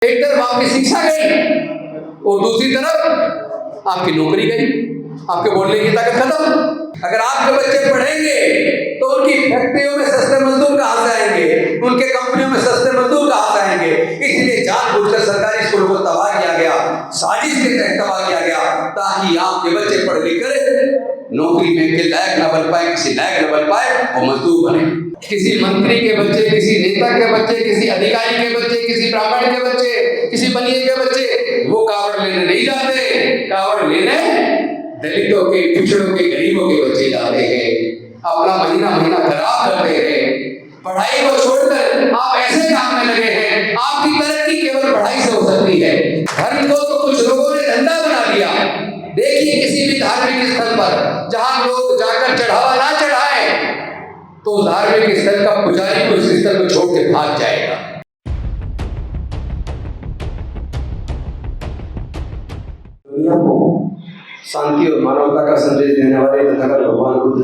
एक तरफ आपकी शिक्षा गई और दूसरी तरफ आपकी नौकरी गई, आपके बोलने की ताकत खत्म। अगर आपके बच्चे पढ़ेंगे तो उनकी फैक्ट्रियों में सस्ते मजदूर कहाँ से आएंगे, उनके कंपनियों में सस्ते मजदूर कहाँ से आएंगे। इसलिए जानबूझकर सरकारी स्कूलों को तबाह किया गया, साजिश के तहत तबाह किया गया, ताकि आपके बच्चे पढ़ लिख कर नौकरी में के लायक न बन पाए, किसी लायक न बन पाए और मजदूर बने। किसी मंत्री के बच्चे, किसी नेता के बच्चे, किसी अधिकारी के बच्चे, किसी ब्राह्मण के बच्चे, किसी बनिए के बच्चे वो कावड़ लेने नहीं जाते, कावड़ लेने दलितों के, पिछड़ों के, गरीबों के बच्चे जाते हैं। अपना महीना महीना खराब करते हैं। पढ़ाई को छोड़कर आप ऐसे काम में लगे हैं, आपकी तरक्की केवल पढ़ाई से हो सकती है। धर्म को तो कुछ लोगों ने धंधा बना दिया। देखिए किसी भी धार्मिक स्थल पर जहां लोग जाकर चढ़ावा ना चढ़ाए तो धार्मिक स्थल का पुजारी को उस स्थल को छोड़ के भाग जाएगा। दुनिया को शांति और मानवता का संदेश देने वाले तथागत भगवान बुद्ध,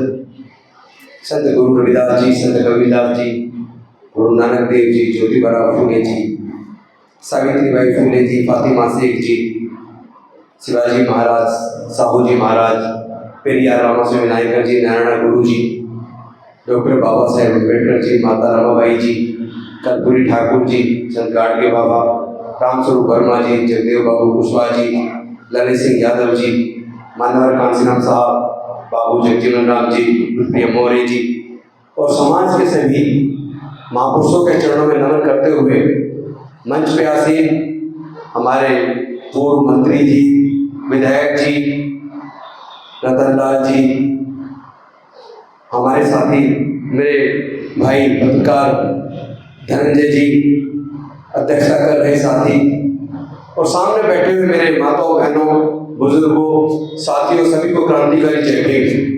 संत गुरु रविदास जी, संत कबीरदास जी, गुरु नानक देव जी, ज्योतिबा फूले जी, सावित्रीबाई फूले जी, फातिमा शेख जी, शिवाजी महाराज, साहू जी महाराज, पेरियार रामास्वामी नायकर जी, नारायण गुरु जी, डॉक्टर बाबा साहेब अम्बेडकर जी, माता रमाबाई जी, कर्पूरी ठाकुर जी, संत गाडगे बाबा, रामस्वरूप वर्मा जी, जगदेव बाबू कुशवाहा जी, ललित सिंह यादव जी, मानवर कांसीराम साहब, बाबू जगजीवन राम जी, प्रिय मौर्य जी और समाज के सभी महापुरुषों के चरणों में नमन करते हुए मंच पे आसीन हमारे पूर्व मंत्री जी, विधायक जी, रतनलाल जी, हमारे साथी मेरे भाई पत्रकार धनंजय जी, अध्यक्षता कर रहे साथी और सामने बैठे हुए मेरे माताओं, बहनों, बुजुर्गों, साथियों, सभी को क्रांतिकारी जय भीम।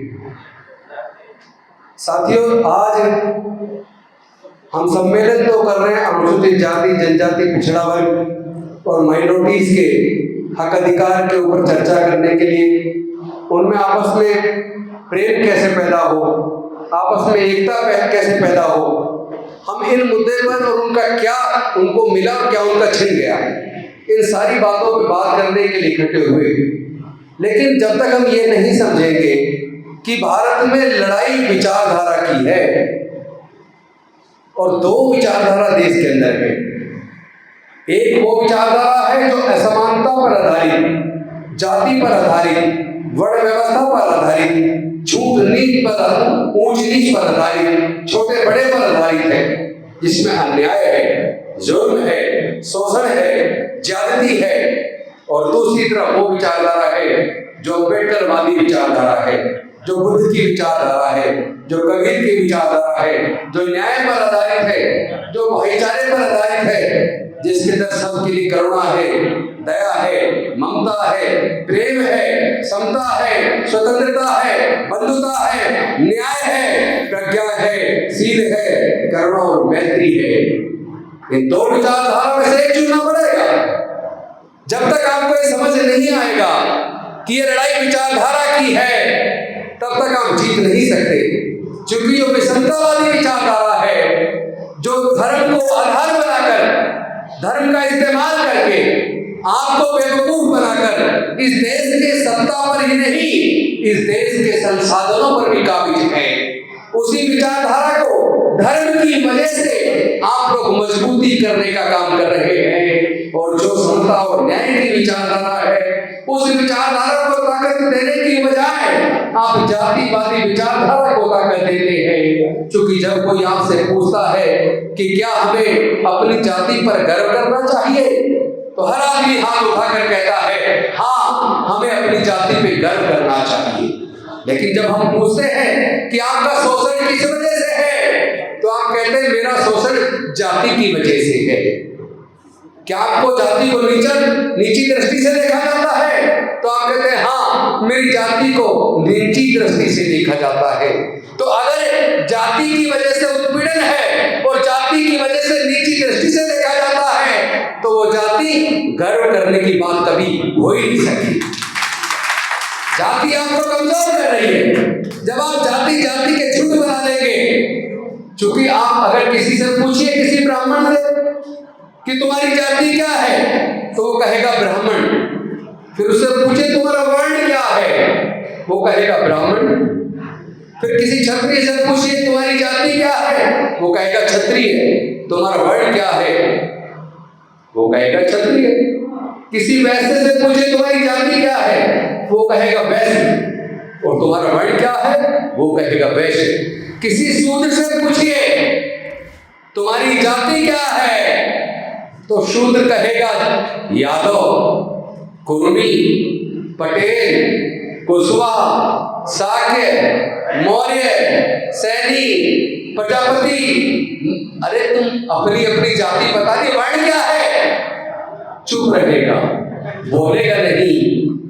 साथियों, आज हम सम्मेलन तो कर रहे हैं अनुसूचित जाति, जनजाति, पिछड़ा वर्ग और माइनॉरिटीज के हक अधिकार के ऊपर चर्चा करने के लिए, उनमें आपस में प्रेम कैसे पैदा हो, आपस में एकता कैसे पैदा हो, हम इन मुद्दे पर और उनका क्या उनको मिला और क्या उनका छिन गया, इन सारी बातों पर बात करने के लिए इकट्ठे हुए। लेकिन जब तक हम ये नहीं समझेंगे कि भारत में लड़ाई विचारधारा की है और दो विचारधारा देश के अंदर है। एक वो विचारधारा है जो असमानता पर आधारित, जाति पर आधारित, वर्ण व्यवस्था पर आधारित, छूट नीच पर, ऊंच नीच पर आधारित, छोटे बड़े पर आधारित है, जिसमें अन्याय है, जुर्म है, शोषण है, ज्यादती है। और दूसरी तरफ वो विचारधारा है जो अम्बेडकरवादी विचारधारा है, जो बुद्ध की विचारधारा है, जो कबीर की विचारधारा है, जो न्याय पर आधारित है, जो भाईचारे पर आधारित है, जिसके अंदर सबके लिए करुणा है, दया है, ममता है, प्रेम है, समता है, स्वतंत्रता है, बंधुता है, न्याय है, प्रज्ञा है, शील है, करुणा और मैत्री है। इन दो विचारधारा में से एक चुनना पड़ेगा। जब तक आपको ये समझ नहीं आएगा कि ये लड़ाई विचारधारा की है, तब तक आप जीत नहीं सकते। क्योंकि जो विषमतावादी विचारधारा है, जो धर्म को आधार बनाकर, धर्म का इस्तेमाल करके आपको बेवकूफ बनाकर इस देश के सत्ता पर ही नहीं, इस देश के संसाधनों पर भी काबिज है, उसी विचारधारा को धर्म की वजह से आप लोग मजबूती करने का काम कर रहे हैं। और जो समता और न्याय की विचारधारा है, उस विचारधारा को ताकत देने की बजाय आप जातिवादी विचारधारा को ताकत देते हैं। क्योंकि जब कोई आपसे पूछता है कि क्या हमें अपनी जाति पर गर्व करना चाहिए, तो हर आदमी हाथ उठाकर कहता है हाँ, हमें अपनी जाति पे गर्व करना चाहिए। लेकिन जब हम पूछते हैं कि आपका शोषण किस वजह से है, तो आप कहते हैं मेरा शोषण जाति की वजह से है। क्या आपको जाति को नीची दृष्टि से देखा जाता है? तो आप कहते हैं हाँ, मेरी जाति को नीची दृष्टि से देखा जाता है। तो अगर जाति की वजह से उत्पीड़न है और जाति की वजह से नीची दृष्टि से देखा जाता है, तो वो जाति गर्व करने की बात कभी हो ही नहीं सकती। जाति आपको कमजोर कर रही है। जब आप जाति जाति के झुंड बना देंगे, क्योंकि आप अगर किसी से पूछिए, किसी ब्राह्मण से कि तुम्हारी जाति क्या है, तो वो कहेगा ब्राह्मण। फिर उससे पूछे तुम्हारा वर्ण क्या है, वो कहेगा ब्राह्मण। फिर किसी क्षत्रिय से पूछिए तुम्हारी जाति क्या है, वो कहेगा क्षत्रिय। तुम्हारा वर्ण क्या है, वो कहेगा क्षत्रिय। किसी वैश्य से पूछे तुम्हारी जाति क्या है, वो कहेगा वैश्य। और तुम्हारा वर्ण क्या है, वो कहेगा वैश्य। किसी शूद्र से पूछिए तुम्हारी जाति क्या है, तो शूद्र कहेगा यादव, कुर्मी, पटेल, कुशवाहा, शाक्य, मौर्य, सैनी, प्रजापति। अरे तुम अपनी अपनी जाति बता दी, वर्ण क्या है, चुप रहेगा, बोलेगा नहीं।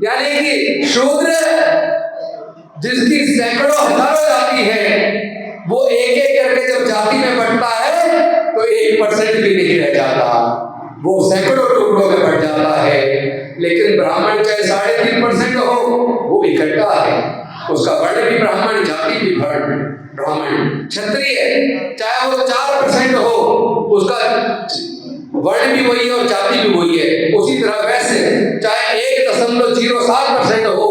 यानी कि शूद्र जिसकी सैकड़ों हजारों जाति है, वो एक एक करके जब जाति में बढ़ता है तो 1% भी नहीं रह जाता, वो सैकड़ों टुकड़ों में बढ़ जाता है। लेकिन ब्राह्मण चाहे 3.5% हो, वो इकट्ठा है, उसका वर्ण भी ब्राह्मण, जाति भी ब्राह्मण। क्षत्रिय चाहे वो 4% हो, उसका वर्ण भी वही है और जाति भी वही है। उसी तरह वैसे चाहे 1.07% हो,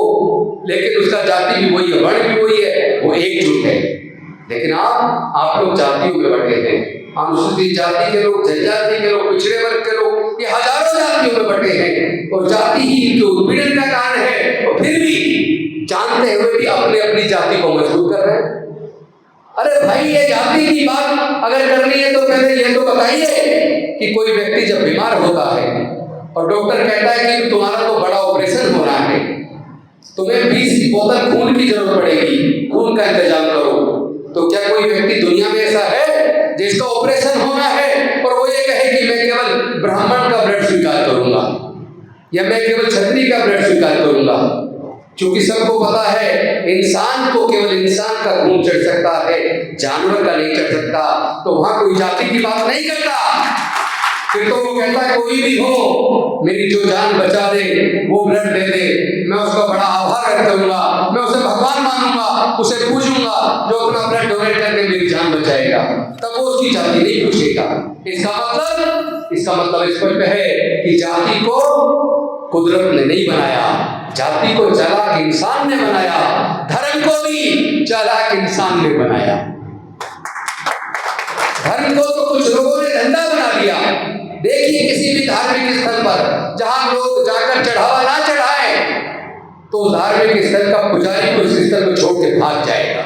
लेकिन उसका जाति भी वही है, वर्ण भी वही है, वो एकजुट है। लेकिन आप लोग जातियों में बटे हैं, अनुसूचित जाति के लोग, जनजाति के लोग, पिछड़े वर्ग के लोग, ये हजारों जातियों में बटे हैं और जाति ही इनके उत्पीड़न का कारण है। और फिर भी जानते हुए भी अपने अपनी जाति को मजबूत कर रहे हैं। अरे भाई, ये जाति की बात अगर करनी है तो पहले ये तो बताइए कि कोई व्यक्ति जब बीमार होता है और डॉक्टर कहता है कि तुम्हारा तो बड़ा ऑपरेशन होना है, तुम्हें 20 बोतल खून की जरूरत पड़ेगी, खून का इंतजाम करो, तो क्या कोई व्यक्ति दुनिया में ऐसा है जिसका ऑपरेशन होना है और वो ये कहे कि मैं केवल ब्राह्मण का ब्लड स्वीकार करूंगा या मैं केवल क्षत्रिय का ब्लड स्वीकार करूंगा? क्योंकि सबको पता है इंसान को केवल इंसान का खून चढ़ सकता है, जानवर का नहीं चढ़ सकता। तो वहां कोई जाति की बात नहीं करता। फिर तो वो कहता है कोई भी हो, मेरी जो जान बचा दे, वो ब्लड दे दे, मैं उसका बड़ा आभार व्यक्त करूंगा, मैं उसे भगवान मानूंगा, उसे पूजूंगा जो अपना ब्लड डोनेट करके मेरी जान बचाएगा। तब वो उसकी जाति नहीं पूछेगा। इसका मतलब स्पष्ट है कि जाति को कुदरत ने नहीं बनाया, जाति को चालाक इंसान ने बनाया, धर्म को भी चालाक इंसान ने बनाया। धर्म को तो कुछ लोगों ने धंधा बना दिया। देखिए किसी भी धार्मिक स्थल पर जहां लोग जाकर चढ़ावा ना चढ़ाए, तो धार्मिक स्थल का पुजारी उस स्थल को छोड़ के भाग जाएगा,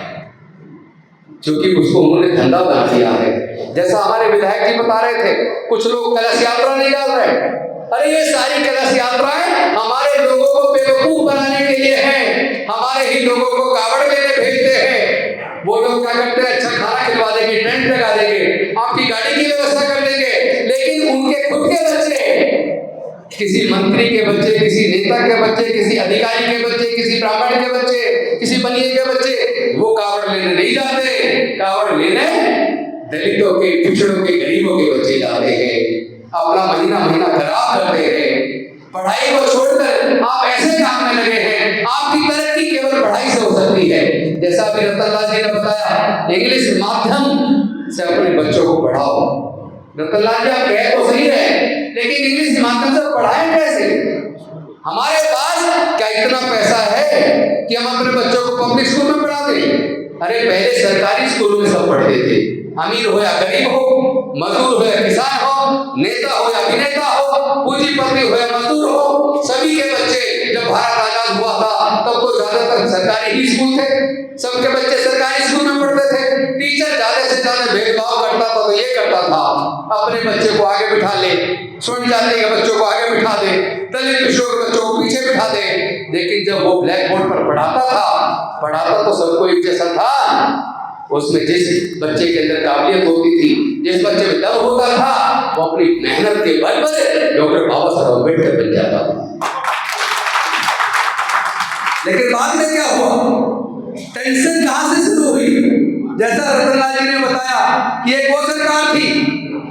क्योंकि उसको उन्होंने धंधा बना दिया है। जैसा हमारे विधायक जी बता रहे थे, कुछ लोग कलश यात्रा निकाल रहे। अरे ये सारी कलश यात्राएं हमारे लोगों को बेवकूफ बनाने के लिए है, हमारे ही लोगों को कावड़ लेने भेजते हैं। वो लोग क्या करते हैं, अच्छा खाना खिलवा देंगे, टेंट लगा देंगे, आपकी गाड़ी की व्यवस्था कर देंगे, लेकिन उनके खुद के बच्चे, किसी मंत्री के बच्चे, किसी नेता के बच्चे, किसी अधिकारी के बच्चे, किसी ब्राह्मण के बच्चे, किसी बनिए के बच्चे, वो कावड़ लेने नहीं जाते। कावड़ लेने दलितों के, पिछड़ों के, गरीबों के बच्चे जाते हैं, अपना महीना महीना खराब करते हैं। पढ़ाई को छोड़कर आप ऐसे काम में लगे हैं, आपकी तरक्की केवल पढ़ाई से हो सकती है। जैसा अभी रतनलाल जी ने बताया, इंग्लिश माध्यम से अपने बच्चों को पढ़ाओ। रतनलाल जी आप कह तो सही है, लेकिन इंग्लिश माध्यम से पढ़ाएं कैसे? हमारे पास क्या इतना पैसा है कि हम अपने बच्चों को पब्लिक स्कूल में पढ़ा दें? अरे पहले सरकारी स्कूलों में सब पढ़ते थे, अमीर हो या गरीब हो, मजदूर हो या किसान हो, नेता हो या अभिनेता हो, पूंजीपति हो या मजदूर हो, सभी के बच्चे, जब भारत आजाद हुआ था तब तो ज्यादातर सरकारी ही स्कूल थे, सबके बच्चे सरकारी स्कूल में पढ़ते थे। टीचर ज्यादा से ज्यादा भेदभाव करता था तो ये करता था, अपने बच्चे को आगे बिठा ले, स्वर्ण जाति के बच्चों को आगे बिठा दे, दलित पिछड़ों के बच्चों को पीछे बिठा दे। लेकिन जब वो ब्लैक बोर्ड पर पढ़ाता तो सबको एक जैसा था। उसमें जिस बच्चे के अंदर काबिलियत होती थी, जिस बच्चे में दम होता था, वो अपनी मेहनत के बल पर डॉक्टर बाबा साहब अम्बेडकर बन जाता था। लेकिन बाद में क्या हुआ, टेंशन कहां से शुरू हुई? जैसा रतनलाल जी ने बताया कि एक वो सरकार थी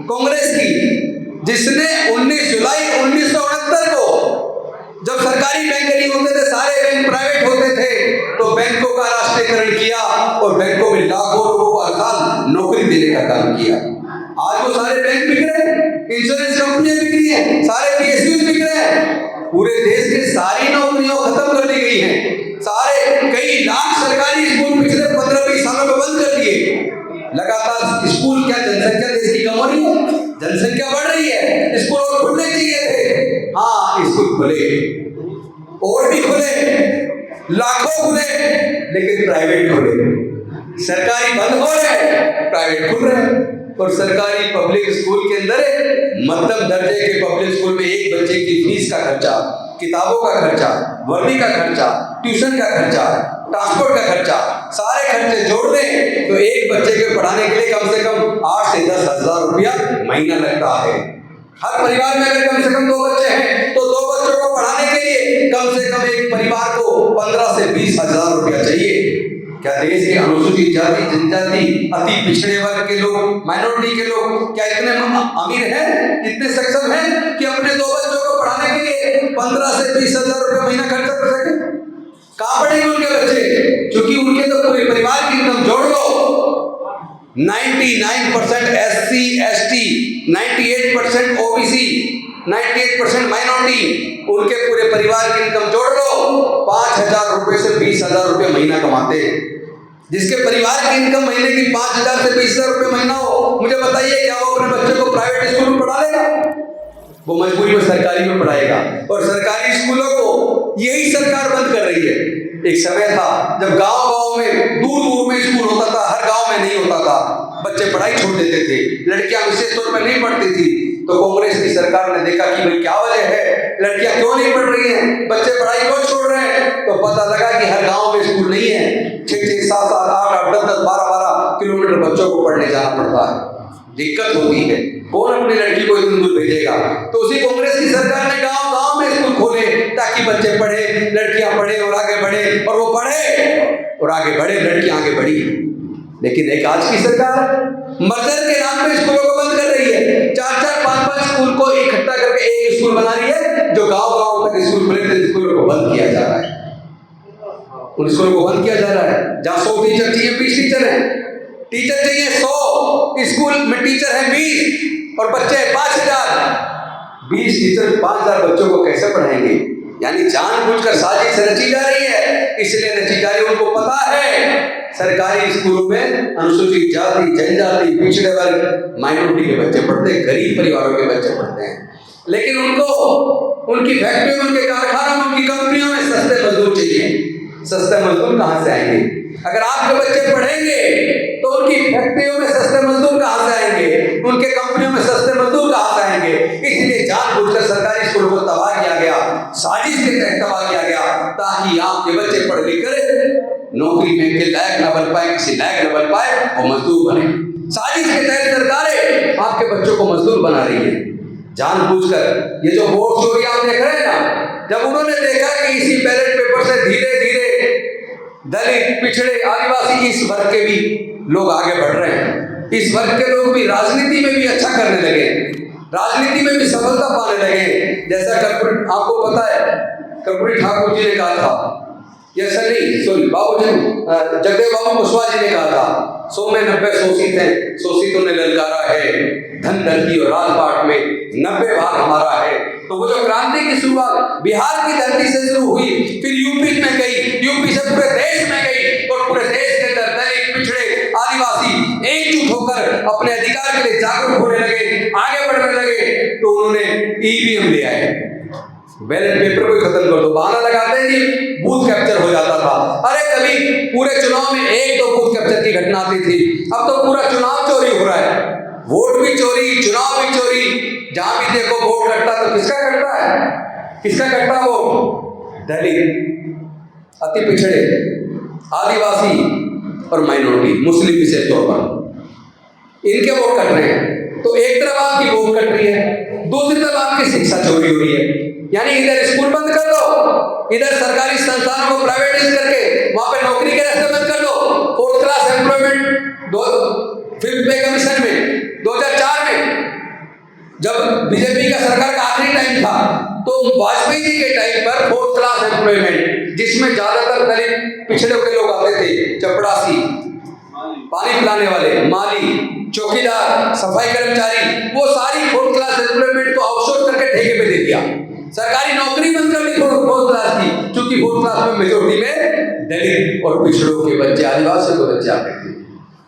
कांग्रेस की, जिसने 19 जुलाई 1969 को, जब सरकारी बैंक नहीं होते थे, सारे बैंक प्राइवेट होते थे, तो बैंकों का राष्ट्रीयकरण किया और बैंकों में लाखों लोगों को हर साल नौकरी देने का काम किया। आज वो सारे बैंक बिक रहे, इंश्योरेंस कंपनी पूरे देश के सारी नौकरियां खत्म कर दी गई हैं। सारे कई लाख सरकारी स्कूल पिछले 15-20 सालों में बंद कर दिए। लगातार स्कूल, क्या जनसंख्या देश की कम हो रही है? जनसंख्या बढ़ रही है, स्कूल और खुलने चाहिए थे। हाँ, स्कूल खुले और भी खुले, लाखों खुले, लेकिन प्राइवेट खुले। सरकारी बंद हो रहे, प्राइवेट खुल रहे। और सरकारी पब्लिक स्कूल के अंदर मध्यम दर्जे के पब्लिक स्कूल में एक बच्चे की फीस का खर्चा, किताबों का खर्चा, वर्दी का खर्चा, ट्यूशन का खर्चा, ट्रांसपोर्ट का खर्चा, सारे खर्चे जोड़ दें तो एक बच्चे के पढ़ाने के लिए कम से कम 8 से 10 हजार रुपया महीना लगता है। हर परिवार में अगर कम से कम 2 बच्चे हैं तो 2 बच्चों को पढ़ाने के लिए कम से कम एक परिवार को 15 से 20 हजार रुपया चाहिए। क्या देश के अनुसूचित जाति, जनजाति, अति पिछड़े वर्ग के लोग, माइनॉरिटी के लोग क्या इतने अमीर हैं, इतने सक्षम हैं कि अपने 2 बच्चों को पढ़ाने के लिए 15 से 20 हजार रुपये महीना खर्चा कर सके? कहाँ पढ़ेंगे उनके बच्चे? क्योंकि उनके तो पूरे परिवार की इनकम जोड़ लो, 99% SC ST, 98% OBC, 98% माइनॉरिटी, उनके पूरे परिवार की इनकम जोड़ लो, 5,000 रुपए से 20,000 रुपये महीना कमाते हैं। जिसके परिवार की इनकम महीने की 5,000 से 20,000 रुपये महीना हो, मुझे बताइए क्या वो अपने बच्चे को प्राइवेट स्कूल में पढ़ा लेगा? वो मजबूरी में सरकारी में पढ़ाएगा। और सरकारी स्कूलों को यही सरकार बंद कर रही है। एक समय था जब गांव-गांव में, दूर-दूर में स्कूल होता था, हर गांव में नहीं होता था, बच्चे पढ़ाई छोड़ देते थे, लड़कियां विशेष तौर पर नहीं पढ़ती थी। तो कांग्रेस की सरकार ने देखा कि भाई क्या वजह है, लड़कियां क्यों नहीं पढ़ रही हैं, बच्चे पढ़ाई क्यों छोड़ रहे हैं? तो पता लगा कि हर गांव में स्कूल नहीं है, 6-6, 7-7, 8-8, 10-10, 12-12 किलोमीटर बच्चों को पढ़ने जाना पड़ता है, दिक्कत होती है। कौन अपनी लड़की को इतनी दूर भेजेगा? तो उसी कांग्रेस की सरकार ने गांव-गांव में स्कूल खोले ताकि बच्चे पढ़े, लड़कियां पढ़े और आगे बढ़े, और वो पढ़े और आगे बढ़े, लड़कियां आगे बढ़ी। लेकिन एक आज की सरकार मर्जर के नाम पे स्कूलों को बंद कर रही है। 4-4, 5-5 स्कूल को इकट्ठा करके एक स्कूल बना रही है, जो गांव-गांव तक स्कूल खुले थे, स्कूलों को बंद किया जा रहा है। उन स्कूलों को बंद किया जा रहा है जहाँ 100 टीचर चाहिए, 20 टीचर हैं। टीचर चाहिए 100, स्कूल में टीचर है 20 और बच्चे 5,000। 20 टीचर 5,000 बच्चों को कैसे पढ़ाएंगे? यानी जानबूझकर साजिश रची जा रही है, इसलिए रची जा रही है। उनको पता है सरकारी स्कूलों में अनुसूचित जाति, जनजाति, पिछड़े वर्ग, माइनॉरिटी के बच्चे पढ़ते हैं, गरीब परिवारों के बच्चे पढ़ते हैं। लेकिन उनको उनकी फैक्ट्रियों में, उनके कारखानों में, उनकी कंपनियों में सस्ते मजदूर चाहिए। सस्ते मजदूर कहाँ से आएंगे? अगर आपके बच्चे पढ़ेंगे तो उनकी फैक्ट्रियों में सस्ते मजदूर कहाँ से आएंगे, उनके कंपनियों में सस्ते मजदूर कहाँ से आएंगे? इसलिए जानबूझकर सरकारी स्कूलों को तबाह किया गया, साजिश के तहत तबाह किया गया, ताकि आपके बच्चे पढ़ लिख कर नौकरी में के लायक न बन पाए, किसी लायक न बन पाए और मजदूर बने। साजिश के तहत सरकारें आपके बच्चों को मजदूर बना रही है जानबूझकर। ये जो वोट चोरी आप देख रहे हैं ना, जब उन्होंने देखा कि इसी बैलेट पेपर से धीरे धीरे दलित, पिछड़े, आदिवासी, इस वर्ग के भी लोग आगे बढ़ रहे हैं, इस वर्ग के लोग भी राजनीति में भी अच्छा करने लगे, राजनीति में भी सफलता पाने लगे। जैसा कर्पूरी, आपको पता है कर्पूरी ठाकुर जी ने कहा था, जगदेव बाबू कुशवाहा जी ने कहा था, 100 में 90 शोषित हैं, शोषितों ने ललकारा है, धन धरती और राजपाट में 90 भाग हमारा है। तो वो जो क्रांति की शुरुआत बिहार की धरती से शुरू हुई, फिर यूपी में गई, यूपी से पूरे देश में गई, और पूरे देश के अंदर दलित, पिछड़े, आदिवासी एकजुट होकर अपने अधिकार के लिए जागरूक होने लगे, आगे बढ़ने लगे। तो उन्होंने ईवीएम ले आए, बैलेट पेपर को खत्म कर दो। बहाना लगाते हैं कि बूथ कैप्चर हो जाता था। अरे कभी पूरे चुनाव में 1-2 बूथ कैप्चर की घटना आती थी, अब तो पूरा चुनाव चोरी हो रहा है, वोट भी चोरी, चुनाव भी चोरी। जहां भी देखो वोट कटता, तो किसका कटता है? किसका कटता? वो दलित, अति पिछड़े, आदिवासी और माइनॉरिटी, मुस्लिम विशेष तौर पर, इनके वोट कट रहे हैं। तो एक तरफ आपकी वोट कट रही है, दूसरी तरफ आपकी शिक्षा चोरी हो रही है। यानी इधर स्कूल बंद कर दो, इधर सरकारी संस्थानों को प्राइवेटाइज करके वहां पे नौकरी के रास्ते बंद कर दो। 4th क्लास एम्प्लॉयमेंट 5th पे कमीशन में 2004 में जब बीजेपी का सरकार का आखिरी टाइम था, तो वाजपेयी जी के टाइम पर 4th क्लास एम्प्लॉयमेंट, जिसमें ज्यादातर दलित पिछड़े के लोग आते थे, चपड़ासी, पानी पिलाने वाले, माली, चौकीदार, सफाई कर्मचारी, वो सारी 4th क्लास एम्प्लॉयमेंट को आउटसोर्स करके ठेके पे दे दिया। सरकारी नौकरी बंद कर दी फोर्थ क्लास की, क्योंकि फोर्थ क्लास में मेजोरिटी में दलित और पिछड़ों के बच्चे, आदिवासियों के बच्चे आते थे।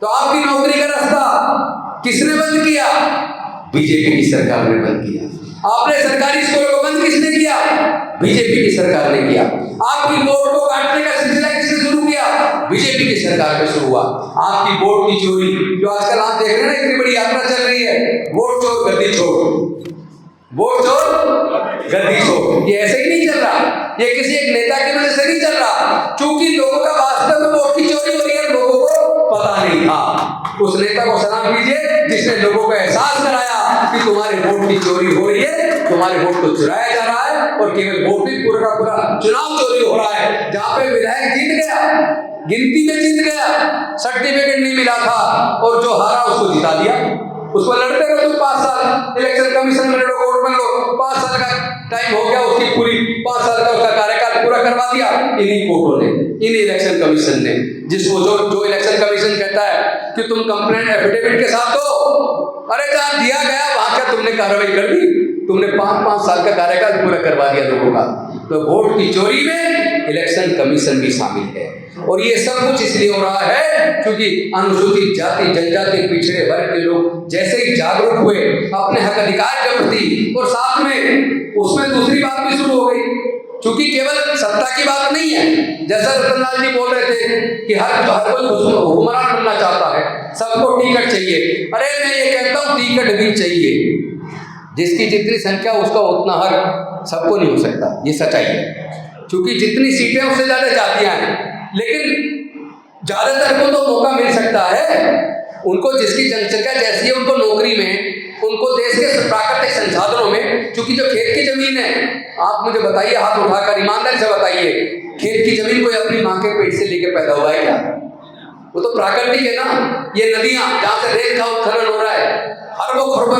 तो आपकी नौकरी का रास्ता किसने बंद किया? बीजेपी की सरकार ने बंद किया। आपने सरकारी स्कूलों को बंद किसने किया? बीजेपी की सरकार ने किया। आपकी वोट को काटने का सिलसिला किसने शुरू किया? बीजेपी की सरकार में शुरू हुआ। आपकी वोट की चोरी, जो आजकल आप देख रहे हैं ना, इतनी बड़ी यात्रा चल रही है, वोट चोर गद्दी छोड़, वोट चोर गद्दी छोड़, ये ऐसे ही नहीं चल रहा। ये किसी एक नेता की वजह से नहीं चल रहा, क्योंकि लोगों का वास्तव में वोट की चोरी हो रही है, लोगों को पता नहीं था। उस नेता को सलाम कीजिए जिसने लोगों को एहसास कराया कि तुम्हारे वोट की चोरी हो रही है, तुम्हारे वोट को चुराया जा रहा है, और केवल वोट नहीं, पूरा का पूरा चुनाव चोरी हो रहा है। जहां पे विधायक जीत गया, गिनती में जीत गया, सर्टिफिकेट नहीं मिला था, और जो हारा उसको जिता दिया। उसको लड़ते रहो तुम 5 साल, इलेक्शन कमीशन में लड़ो, वोट बन लो, 5 साल का टाइम हो गया, उसकी पूरी 5 साल का उसका कार्यकाल पूरा करवा दिया इन्हीं कोर्टों ने, इन्हीं इलेक्शन कमीशन ने। जिसको जो इलेक्शन कमीशन कहता है कि तुम कंप्लेंट एफिडेविट के साथ दो, अरे जहां दिया गया वहां क्या तुमने कार्रवाई कर दी? तुमने 5-5 साल का कार्यकाल पूरा करवा दिया लोगों का। तो वोट की चोरी में इलेक्शन कमीशन भी शामिल है, और ये सब कुछ इसलिए हो रहा है क्योंकि अनुसूचित जाति, जनजाति, पिछड़े वर्ग के लोग जैसे ही जागरूक हुए अपने हक अधिकार के प्रति, और साथ में उसमें दूसरी बात भी शुरू हो गई, क्योंकि केवल सत्ता की बात नहीं है। जैसा रतनलाल जी बोल रहे थे कि हर कोई हुक्मरान बनना चाहता है, सबको टिकट चाहिए। अरे मैं ये कहता हूँ टिकट भी चाहिए, जिसकी जितनी संख्या उसका उतना हक सबको नहीं हो सकता, ये सच्चाई है। क्योंकि जितनी सीटें उससे ज्यादा जातियां हैं, लेकिन ज्यादातर को तो मौका मिल सकता है। उनको जिसकी जनसंख्या जैसी है, उनको नौकरी में, उनको देश के प्राकृतिक संसाधनों में, क्योंकि जो खेत की जमीन है, आप मुझे बताइए, हाथ उठाकर ईमानदारी से बताइए, खेत की जमीन कोई अपनी माँ के पेट से लेके पैदा हुआ है क्या? वो तो प्राकृतिक है ना। ये नदियां जहां से रेत का उत्खनन हो रहा है, अरबों खरबों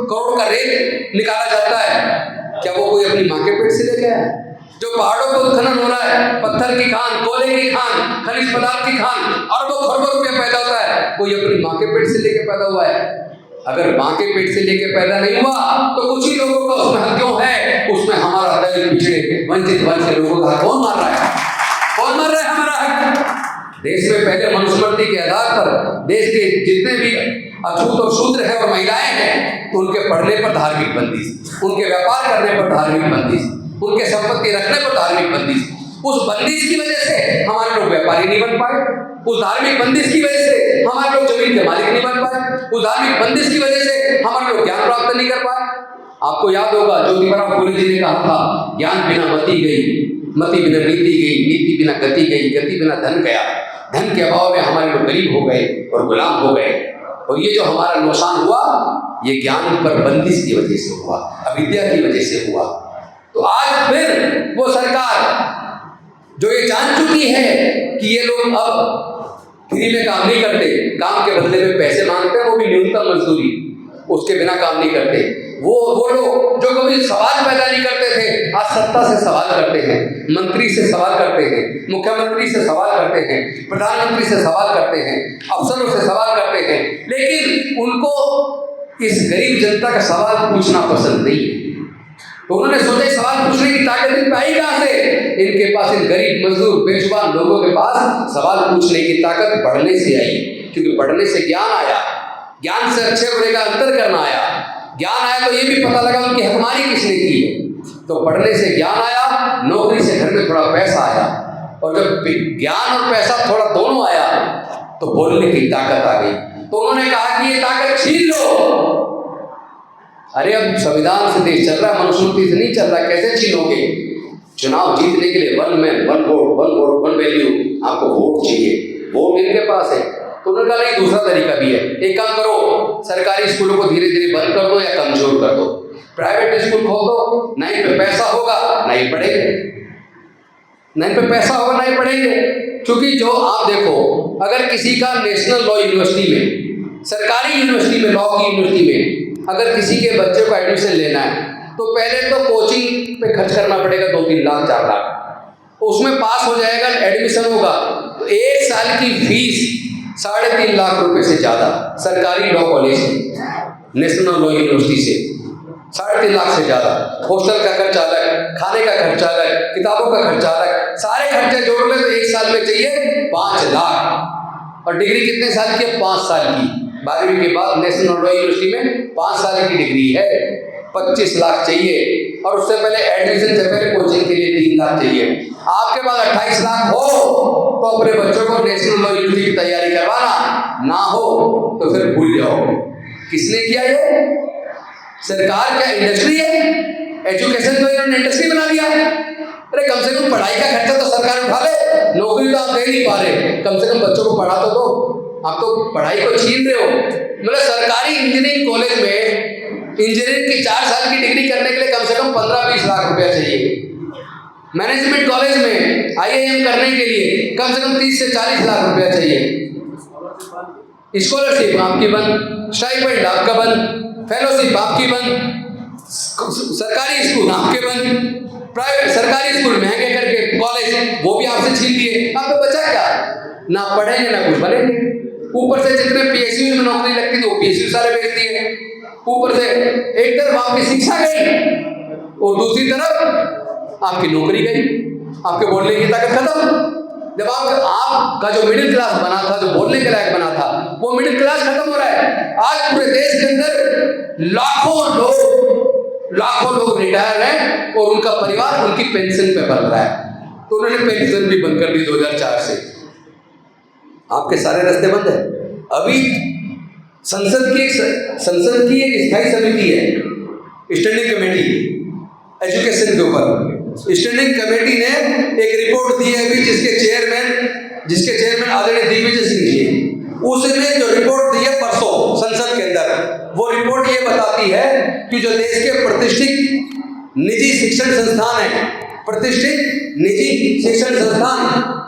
करोड़ का रेत निकाला जाता है, क्या वो कोई अपनी माँ के पेट से लेके आया? जो पहाड़ों पर उत्खनन हो रहा है, पत्थर की खान, कोयले की खान, खनिज पदार्थ की खान, अरबों खरबों रुपया पैदा होता है, कोई अपनी माँ के पेट से लेके पैदा हुआ है? अगर माँ के पेट से लेके पैदा नहीं हुआ तो कुछ ही लोगों का उसमें हक क्यों है? उसमें हमारा दलित, पिछड़े, वंचित वर्ग के लोगों का कौन मार रहा है? कौन मार रहा है हमारा हक? देश में पहले मनुस्मृति के आधार पर देश के जितने भी अछूत और शूद्र है और महिलाएं हैं, तो उनके पढ़ने पर धार्मिक बंदिश, उनके व्यापार करने पर धार्मिक बंदिश, उनके संपत्ति रखने पर धार्मिक बंदिश। उस बंदिश की वजह से हमारे लोग व्यापारी नहीं बन पाए, उस धार्मिक बंदिश की वजह से हमारे लोग जमीन के मालिक नहीं बन पाए, उस धार्मिक बंदिश की वजह से हमारे लोग ज्ञान प्राप्त नहीं कर पाए। आपको याद होगा ज्योतिबा फुले जी ने कहा था, ज्ञान बिना मति गई, मति बिना नीति गई, नीति बिना गति गई, गति बिना धन गया। धन के अभाव में हमारे लोग गरीब हो गए और गुलाम हो गए, और ये जो हमारा नुकसान हुआ, ये ज्ञान पर बंदिश की वजह से हुआ, अविद्या की वजह से हुआ। तो आज फिर वो सरकार जो ये जान चुकी है कि ये लोग अब फ्री में काम नहीं करते, काम के बदले में पैसे मांगते हैं, वो भी न्यूनतम मजदूरी, उसके बिना काम नहीं करते। वो लोग जो कभी सवाल पैदा नहीं करते थे, आज सत्ता से सवाल करते हैं, मंत्री से सवाल करते हैं, मुख्यमंत्री से सवाल करते हैं, प्रधानमंत्री से सवाल करते हैं, अफसरों से सवाल करते हैं, लेकिन उनको इस गरीब जनता का सवाल पूछना पसंद नहीं है। तो उन्होंने सोचा सवाल पूछने की ताकत इनमें आई कहां से? इनके पास, इन गरीब मजदूर बेजुबान लोगों के पास सवाल पूछने की ताकत पढ़ने से आई, क्योंकि पढ़ने से ज्ञान आया, ज्ञान से अच्छे बुरे का अंतर करना आया, ज्ञान आया तो ये भी पता लगा उनकी हकमारी किसने की है। तो पढ़ने से ज्ञान आया, नौकरी से घर में थोड़ा पैसा आया, और जब ज्ञान और पैसा थोड़ा दोनों आया तो बोलने की ताकत आ गई। तो उन्होंने कहा कि ये ताकत छीन लो। अरे अब संविधान से देश चल रहा है, मनुस्मृति से नहीं चल रहा, कैसे छीनोगे? चुनाव जीतने के लिए 1 मैन 1 वोट 1 वैल्यू, आपको वोट चाहिए, वोट इनके पास है। तो उन्होंने कहा नहीं, दूसरा तरीका भी है, एक काम करो, सरकारी स्कूलों को धीरे धीरे बंद कर दो या कमजोर कर दो, प्राइवेट स्कूल खोल दो, ना इन पे पैसा होगा ना ही पढ़ेंगे, ना इन पे पैसा होगा ना ही पढ़ेंगे। क्योंकि जो आप देखो, अगर किसी का नेशनल लॉ यूनिवर्सिटी में, सरकारी यूनिवर्सिटी में, लॉ की यूनिवर्सिटी में अगर किसी के बच्चे को एडमिशन लेना है, तो पहले तो कोचिंग पे खर्च करना पड़ेगा 2-3 लाख 4 लाख, उसमें पास हो जाएगा, एडमिशन होगा, तो 1 साल की फीस 3.5 लाख रुपए से ज्यादा सरकारी law college, national law university से। 3.5 लाख से ज्यादा। हॉस्टल का खर्चा अलग, खाने का खर्चा अलग, किताबों का खर्चा अलग, सारे खर्चे जोड़ ले तो एक साल में चाहिए 5 लाख। और डिग्री कितने साल की है? 5 साल की। 12वीं के बाद नेशनल नॉर्वे यूनिवर्सिटी में 5 साल की डिग्री है, 25 लाख चाहिए। और उससे पहले एडमिशन से पहले कोचिंग के लिए 3 लाख चाहिए। आपके पास 28 लाख हो तो अपने बच्चों को नेशनल लॉ यूनिवर्सिटी की तैयारी करवाना, ना हो तो फिर भूल जाओ। किसने किया ये? सरकार। क्या इंडस्ट्री है? एजुकेशन तो इन्होंने इंडस्ट्री बना दिया। अरे कम से कम पढ़ाई का खर्चा तो सरकार उठा ले, नौकरी तो आप दे नहीं पा रहे, कम से कम बच्चों को पढ़ा तो दो। आप तो पढ़ाई को छीन रहे हो। मतलब सरकारी इंजीनियरिंग कॉलेज में इंजीनियरिंग की 4 साल की डिग्री करने के लिए कम से कम 15-20 लाख रुपया चाहिए। मैनेजमेंट कॉलेज में IIM करने के लिए कम से कम 30 से 40 लाख रुपया चाहिए। स्कॉलरशिप आपकी बंद, स्टाइपेंड आपका बंद, फेलोशिप आपकी बंद, सरकारी स्कूल आपके बंद, प्राइवेट सरकारी स्कूल महंगे करके कॉलेज वो भी आपसे छीन लिए। आपको बचा क्या? ना पढ़ेंगे ना कुछ बनेंगे। ऊपर से जितने PSU में नौकरी लगती थी वो PSU सारे बेच दिए। ऊपर से एक तरफ आपकी शिक्षा गई और दूसरी तरफ आपकी नौकरी गई, आपके बोलने की ताकत खत्म। जब आपका जो मिडिल क्लास बना था, जो बोलने के लायक बना था, वो मिडिल क्लास खत्म हो रहा है। आज पूरे देश के अंदर लाखों लोग रिटायर हैं और उनका परिवार उनकी पेंशन पे बढ़ रहा है। तो उन्होंने पेंशन भी बंद कर दी 2004 से। आपके सारे रास्ते बंद है। अभी संसद की एक स्थायी समिति है, स्टैंडिंग कमेटी एजुकेशन के ऊपर। स्टैंडिंग कमेटी ने एक रिपोर्ट दी है अभी, जिसके चेयरमैन आदरणीय दिग्विजय सिंह जी। उसने जो रिपोर्ट दी है परसों संसद के अंदर, वो रिपोर्ट ये बताती है कि जो देश के प्रतिष्ठित निजी शिक्षण संस्थान है,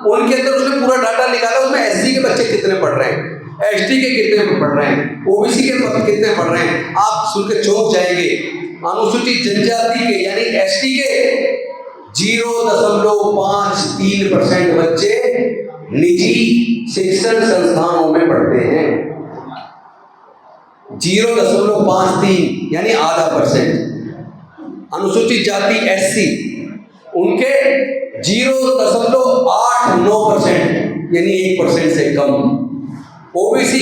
उनके अंदर उसने पूरा डाटा निकाला। उसमें SC के बच्चे कितने पढ़ रहे हैं, ST के कितने पढ़ रहे हैं, OBC के कितने पढ़ रहे हैं। आप सुन के चौंक जाएंगे। अनुसूचित जनजाति के यानी ST के 0.53% बच्चे निजी शिक्षण संस्थानों में पढ़ते हैं। 0.53 यानी आधा %। अनुसूचित जाति SC उनके 0.89% यानी 1% से कम। OBC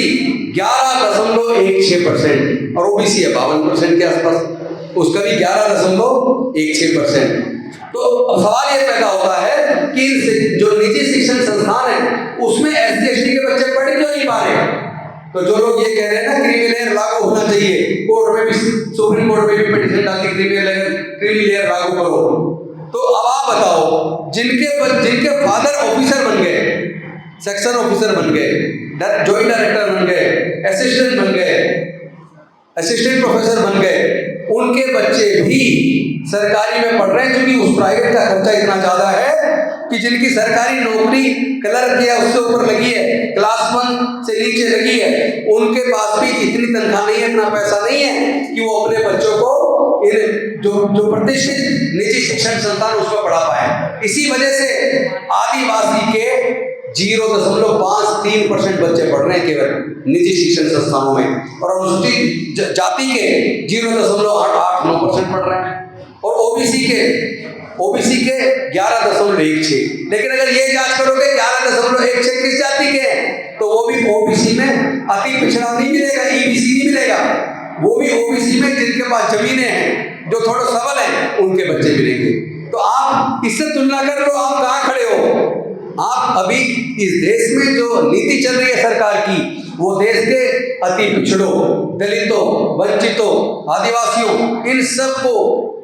11.16% और OBC है 52% के आसपास, उसका भी 11.16%। तो अब सवाल ये पैदा होता है कि जो निजी शिक्षण संस्थान है उसमें SC ST के बच्चे पढ़ क्यों नहीं पा रहे? तो जो लोग ये कह रहे हैं ना क्रीमी लेयर लागू होना चाहिए, कोर्ट में भी, सुप्रीम कोर्ट में भी पिटीशन डाल के क्रीमी लेयर लागू करो। तो अब आप बताओ, जिनके फादर ऑफिसर बन गए, सेक्शन ऑफिसर बन गए, जॉइंट डायरेक्टर बन गए, असिस्टेंट बन गए, असिस्टेंट प्रोफेसर बन गए, उनके बच्चे भी सरकारी में पढ़ रहे हैं, क्योंकि उस प्राइवेट का खर्चा इतना ज्यादा है कि जिनकी सरकारी नौकरी क्लर्क या उससे ऊपर लगी है, क्लास 1 से नीचे लगी है, उनके पास भी इतनी तनख्वाह नहीं है, इतना पैसा नहीं है कि वो अपने बच्चों को जो प्रतिष्ठित निजी शिक्षण संस्थान उसको पढ़ा पाए। इसी वजह से आदिवासी के 0.53% बच्चे पढ़ रहे हैं केवल निजी शिक्षण संस्थानों में, और अनुसूचित जाति के 0.889% पढ़ रहे हैं, और OBC के 11.16। लेकिन अगर ये जांच करोगे 11.16 किस जाति के हैं, तो वो भी OBC में अति पिछड़ा नहीं मिलेगा, EBC नहीं मिलेगा। वो भी OBC में जिनके पास जमीनें हैं, जो थोड़े सबल हैं, उनके बच्चे मिलेंगे। तो आप इससे तुलना कर लो, आप कहाँ खड़े हो? आप अभी इस देश में जो नीति चल रही है सरकार की, वो देश के अति पिछड़ों, दलितों, वंचितों, आदिवासियों, इन सब को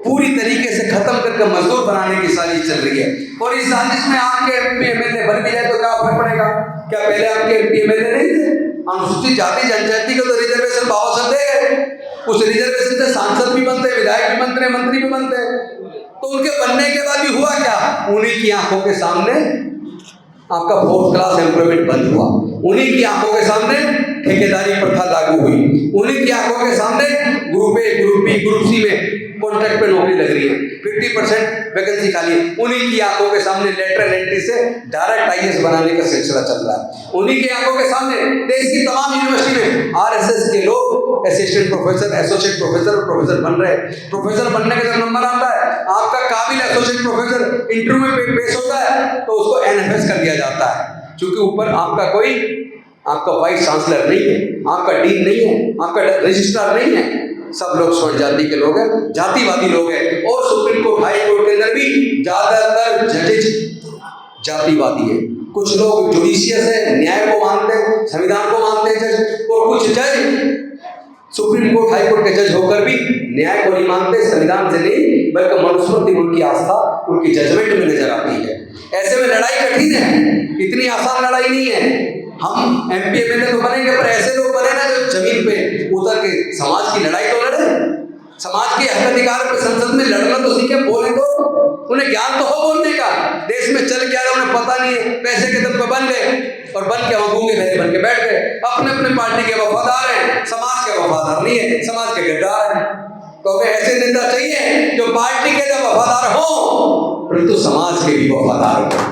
पूरी तरीके से खत्म करके मजदूर बनाने की साजिश चल रही है। और इस साजिश में आपके MP MLA बन भी जाए तो क्या फर्क पड़ेगा? क्या पहले आपके MP MLA नहीं थे? अनुसूचित जाति जनजाति को तो रिजर्वेशन बाबा साहब दे गए, उस रिजर्वेशन से सांसद भी बनते, विधायक भी बनते, मंत्री भी बनते। तो उनके बनने के बाद भी हुआ क्या? उन्हीं की आंखों के सामने आपका 4th क्लास एम्प्लॉयमेंट बंद हुआ, उन्हीं की आंखों के सामने ठेकेदारी प्रथा लागू हुई, उन्हीं की आंखों के सामने group A, group B, group C में कॉन्ट्रैक्ट पे नौकरी लग रही है, 50% वैकेंसी खाली है। उन्हीं की आंखों के सामने लेटरल एंट्री से डायरेक्ट IAS बनाने का सिलसिला चल रहा है। उन्हीं के आंखों के सामने देश की तमाम यूनिवर्सिटी में आरएसएस के लोग असिस्टेंट प्रोफेसर, एसोसिएट प्रोफेसर और प्रोफेसर बन रहे हैं। प्रोफेसर बनने का जब नंबर आता है, आपका काबिल एसोसिएट प्रोफेसर इंटरव्यू में पेश होता है तो उसको एनएफएस कर दिया जाता है, क्योंकि ऊपर आपका वाइस चांसलर नहीं है, आपका डीन नहीं है, आपका रजिस्ट्रार नहीं है, सब लोग स्वर्ण जाति के लोग हैं, जातिवादी लोग हैं। और सुप्रीम कोर्ट, हाई कोर्ट के अंदर भी ज्यादातर जजेज जातिवादी है। कुछ लोग जुडिशियस है, न्याय को मानते हैं, संविधान को मानते हैं जज, और कुछ जज सुप्रीम कोर्ट, हाई कोर्ट के जज होकर भी न्याय को नहीं मानते, संविधान से नहीं बल्कि मनुस्मृति में उनकी आस्था उनकी जजमेंट में नजर आती है। ऐसे में लड़ाई कठिन है, इतनी आसान लड़ाई नहीं है। हम एमपी एमएलए तो बनेंगे, पर ऐसे लोग बने ना जो जमीन पे उतर के समाज की लड़ाई तो लड़े, समाज के हक अधिकार पे संसद में लड़ना तो सीखे, बोले तो उन्हें ज्ञान तो हो बोलने का। देश में चल क्या रहा उन्हें पता नहीं है, पैसे के दम पे बन गए और बन के वहां गूंगे बहरे बन के बैठ गए। अपने अपने पार्टी के वफादार हैं, समाज के वफादार नहीं है, समाज के गद्दार हैं। तो हमें ऐसे नेता चाहिए जो पार्टी के जब वफादार हो परंतु समाज के भी वफादार हो,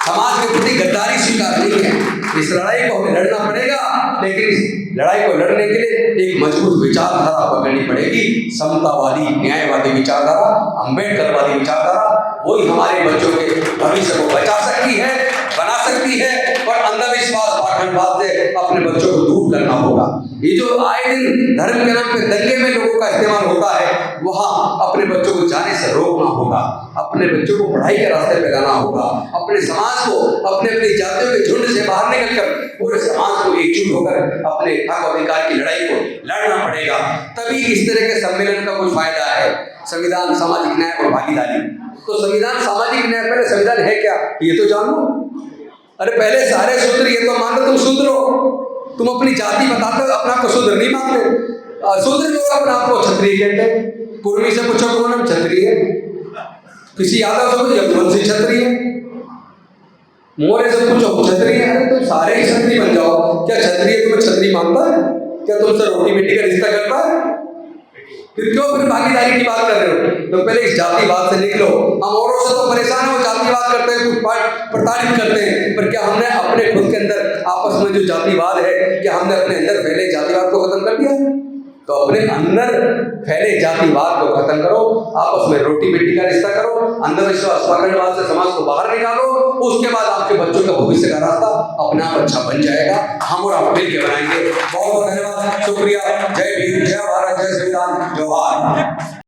समाज के प्रति गद्दारी स्वीकार नहीं है। इस लड़ाई को हमें लड़ना पड़ेगा, लेकिन इस लड़ाई को लड़ने के लिए एक मजबूत विचारधारा पकड़नी पड़ेगी, समतावादी, न्यायवादी विचारधारा, अम्बेडकरवादी विचारधारा। वही हमारे बच्चों के भविष्य को बचा सकती है, बना सकती है, और अंधविश्वास, पाखंडवाद से अपने बच्चों को दूर करना होगा। ये जो आए दिन धर्म के नाम पे दंगे में लोगों का इस्तेमाल होता है, वहां अपने बच्चों को जाने से रोकना होगा, अपने बच्चों को पढ़ाई के रास्ते पे लाना होगा, अपने समाज को अपने जातियों के झुंड से बाहर निकलकर पूरे समाज को एकजुट होकर अपने हक अधिकार की लड़ाई को लड़ना पड़ेगा। तभी इस तरह के सम्मेलन का कुछ फायदा है। संविधान, सामाजिक न्याय और भागीदारी। तो संविधान, सामाजिक न्याय, पहले संविधान है क्या ये तो जान लो। अरे पहले सारे शूद्र, ये तो मान लो तुम शूद्र हो, तुम अपनी जाति बताते हो, अपना को शूद्र नहीं मानते। शूद्र लोग अपने आप को क्षत्रिय कहते हैं। पूर्वी से पूछो कौन हम क्षत्रिय, किसी यादव से पूछो यदुवंशी क्षत्रिय, मौर्य से पूछो क्षत्रिय। अरे तुम सारे ही क्षत्रिय बन जाओ। क्या क्षत्रिय तुम्हें क्षत्रिय मानता है? क्या तुमसे रोटी बेटी का रिश्ता करता है? फिर भागीदारी की बात कर रहे हो? तो पहले इस जातिवाद से निकलो। हम औरों से तो परेशान है, वो जातिवाद करते हैं, कुछ प्रताड़ित करते हैं, पर क्या हमने अपने खुद के अंदर आपस में जो जातिवाद है, क्या हमने अपने अंदर फैले जातिवाद को खत्म कर दिया? तो अपने अंदर फैले जातिवाद को खत्म करो, आपस में रोटी बेटी का रिश्ता करो, अंधविश्वास, पाखंडवाद से समाज को बाहर निकालो। उसके बाद आपके बच्चों का भविष्य का रास्ता अपने आप अच्छा बन जाएगा। हम और आप मिलकर बनाएंगे। बहुत बहुत धन्यवाद, शुक्रिया। जय भीम, जय भारत, जय संविधान, जोहार।